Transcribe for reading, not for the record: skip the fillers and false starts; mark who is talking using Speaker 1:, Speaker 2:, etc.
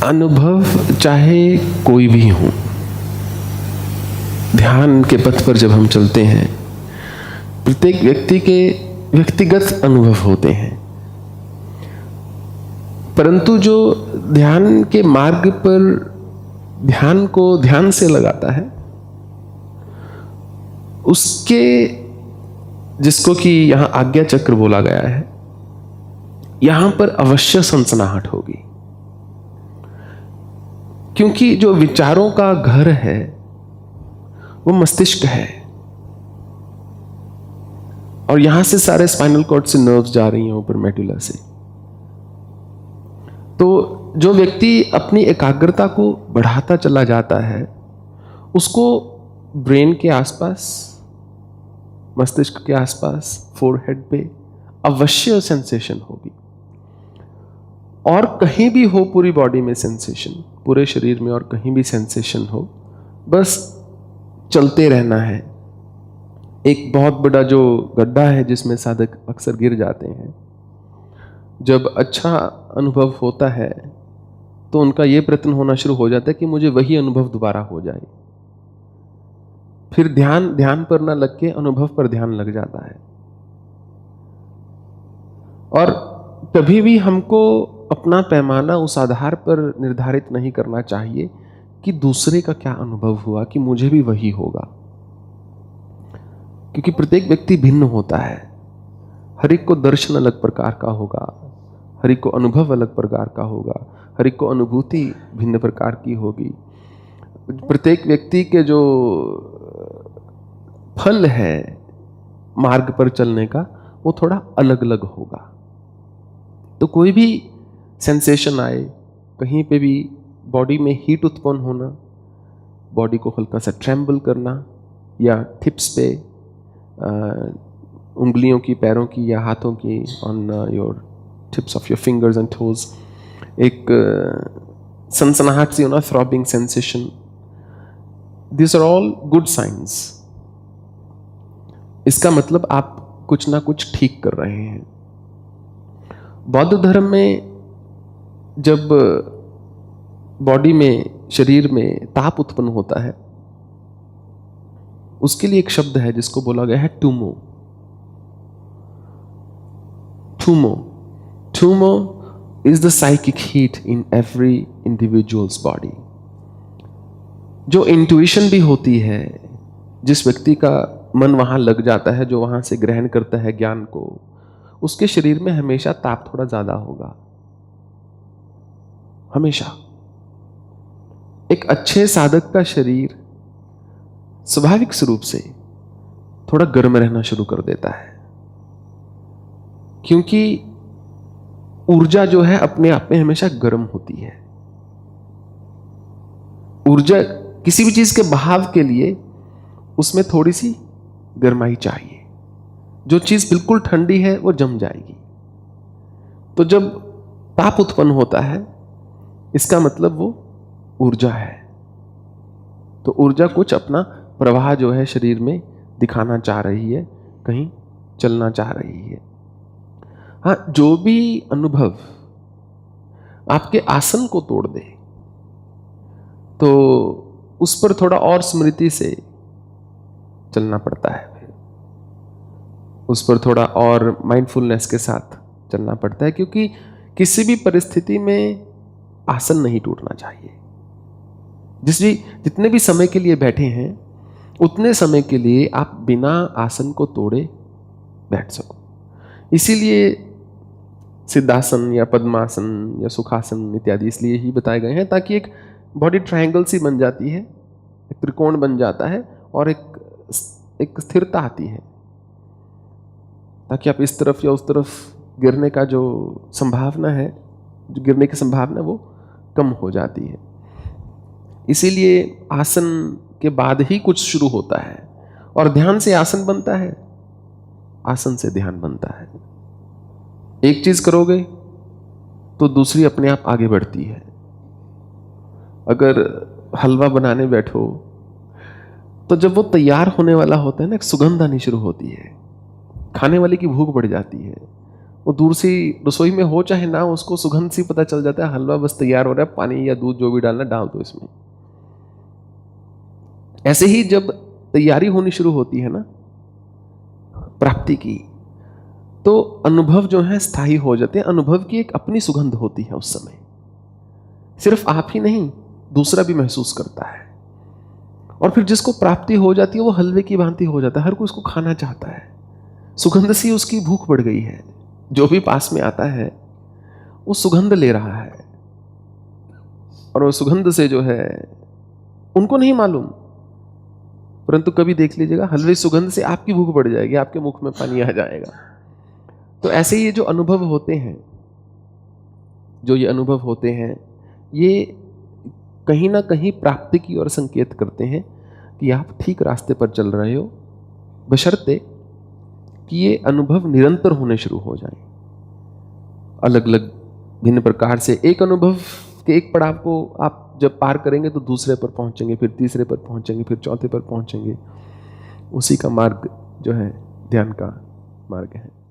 Speaker 1: अनुभव चाहे कोई भी हो, ध्यान के पथ पर जब हम चलते हैं, प्रत्येक व्यक्ति के व्यक्तिगत अनुभव होते हैं, परंतु जो ध्यान के मार्ग पर ध्यान को ध्यान से लगाता है, उसके, जिसको कि यहां आज्ञा चक्र बोला गया है, यहां पर अवश्य सनसनाहट होगी। क्योंकि जो विचारों का घर है वो मस्तिष्क है, और यहां से सारे स्पाइनल कॉर्ड से नर्व्स जा रही हैं ऊपर मेडुला से। तो जो व्यक्ति अपनी एकाग्रता को बढ़ाता चला जाता है, उसको ब्रेन के आसपास, मस्तिष्क के आसपास, फोरहेड पे अवश्य सेंसेशन होगी। और कहीं भी हो पूरी बॉडी में सेंसेशन, पूरे शरीर में और कहीं भी सेंसेशन हो, बस चलते रहना है। एक बहुत बड़ा जो गड्ढा है जिसमें साधक अक्सर गिर जाते हैं, जब अच्छा अनुभव होता है तो उनका ये प्रयत्न होना शुरू हो जाता है कि मुझे वही अनुभव दोबारा हो जाए। फिर ध्यान पर ना लग के अनुभव पर ध्यान लग जाता है। और कभी भी हमको अपना पैमाना उस आधार पर निर्धारित नहीं करना चाहिए कि दूसरे का क्या अनुभव हुआ कि मुझे भी वही होगा, क्योंकि प्रत्येक व्यक्ति भिन्न होता है। हर एक को दर्शन अलग प्रकार का होगा, हर एक को अनुभव अलग प्रकार का होगा, हर एक को अनुभूति भिन्न प्रकार की होगी। प्रत्येक व्यक्ति के जो फल है मार्ग पर चलने का, वो थोड़ा अलग अलग होगा। तो कोई भी सेंसेशन आए, कहीं पे भी बॉडी में हीट उत्पन्न होना, बॉडी को हल्का सा ट्रेम्बल करना, या टिप्स पे उंगलियों की, पैरों की या हाथों की, on your tips of your fingers and toes, एक सनसनाहट सी होना, throbbing sensation, this are all good signs. इसका मतलब आप कुछ ना कुछ ठीक कर रहे हैं। बौद्ध धर्म में जब बॉडी में, शरीर में ताप उत्पन्न होता है, उसके लिए एक शब्द है जिसको बोला गया है tummo. Tummo is the psychic heat in every individuals body. जो इंट्यूशन भी होती है, जिस व्यक्ति का मन वहां लग जाता है, जो वहां से ग्रहण करता है ज्ञान को, उसके शरीर में हमेशा ताप थोड़ा ज्यादा होगा, हमेशा। एक अच्छे साधक का शरीर स्वाभाविक स्वरूप से थोड़ा गर्म रहना शुरू कर देता है, क्योंकि ऊर्जा जो है अपने आप में हमेशा गर्म होती है। ऊर्जा किसी भी चीज के बहाव के लिए उसमें थोड़ी सी गर्माई चाहिए। जो चीज बिल्कुल ठंडी है वो जम जाएगी। तो जब ताप उत्पन्न होता है, इसका मतलब वो ऊर्जा है। तो ऊर्जा कुछ अपना प्रवाह जो है शरीर में दिखाना चाह रही है, कहीं चलना चाह रही है। हाँ, जो भी अनुभव आपके आसन को तोड़ दे, तो उस पर थोड़ा और स्मृति से चलना पड़ता है, उस पर थोड़ा और माइंडफुलनेस के साथ चलना पड़ता है, क्योंकि किसी भी परिस्थिति में आसन नहीं टूटना चाहिए। जितने भी समय के लिए बैठे हैं, उतने समय के लिए आप बिना आसन को तोड़े बैठ सको। इसीलिए सिद्धासन या पद्मासन या सुखासन इत्यादि इसलिए ही बताए गए हैं, ताकि एक बॉडी ट्रायंगल सी बन जाती है, एक त्रिकोण बन जाता है, और एक स्थिरता आती है, ताकि आप इस तरफ या उस तरफ गिरने का जो संभावना है, जो गिरने की संभावना वो कम हो जाती है। इसीलिए आसन के बाद ही कुछ शुरू होता है, और ध्यान से आसन बनता है, आसन से ध्यान बनता है। एक चीज करोगे तो दूसरी अपने आप आगे बढ़ती है। अगर हलवा बनाने बैठो तो जब वो तैयार होने वाला होता है ना, एक सुगंध आनी शुरू होती है, खाने वाले की भूख बढ़ जाती है, वो दूर से रसोई में हो चाहे ना, उसको सुगंध से पता चल जाता है हलवा बस तैयार हो रहा है, पानी या दूध जो भी डालना डाल दो इसमें। ऐसे ही जब तैयारी होनी शुरू होती है ना प्राप्ति की, तो अनुभव जो है स्थायी हो जाते हैं। अनुभव की एक अपनी सुगंध होती है उस समय, सिर्फ आप ही नहीं दूसरा भी महसूस करता है। और फिर जिसको प्राप्ति हो जाती है वो हलवे की भांति हो जाता है, हर कोई उसको खाना चाहता है। सुगंध से उसकी भूख बढ़ गई है, जो भी पास में आता है वो सुगंध ले रहा है, और वो सुगंध से जो है उनको नहीं मालूम, परंतु कभी देख लीजिएगा हलवे सुगंध से आपकी भूख बढ़ जाएगी, आपके मुख में पानी आ जाएगा। तो ऐसे ये जो अनुभव होते हैं, जो ये अनुभव होते हैं, ये कहीं ना कहीं प्राप्ति की ओर संकेत करते हैं कि आप ठीक रास्ते पर चल रहे हो, बशर्ते कि ये अनुभव निरंतर होने शुरू हो जाए। अलग अलग भिन्न प्रकार से एक अनुभव के एक पड़ाव को आप जब पार करेंगे तो दूसरे पर पहुंचेंगे, फिर तीसरे पर पहुंचेंगे, फिर चौथे पर पहुंचेंगे। उसी का मार्ग जो है ध्यान का मार्ग है।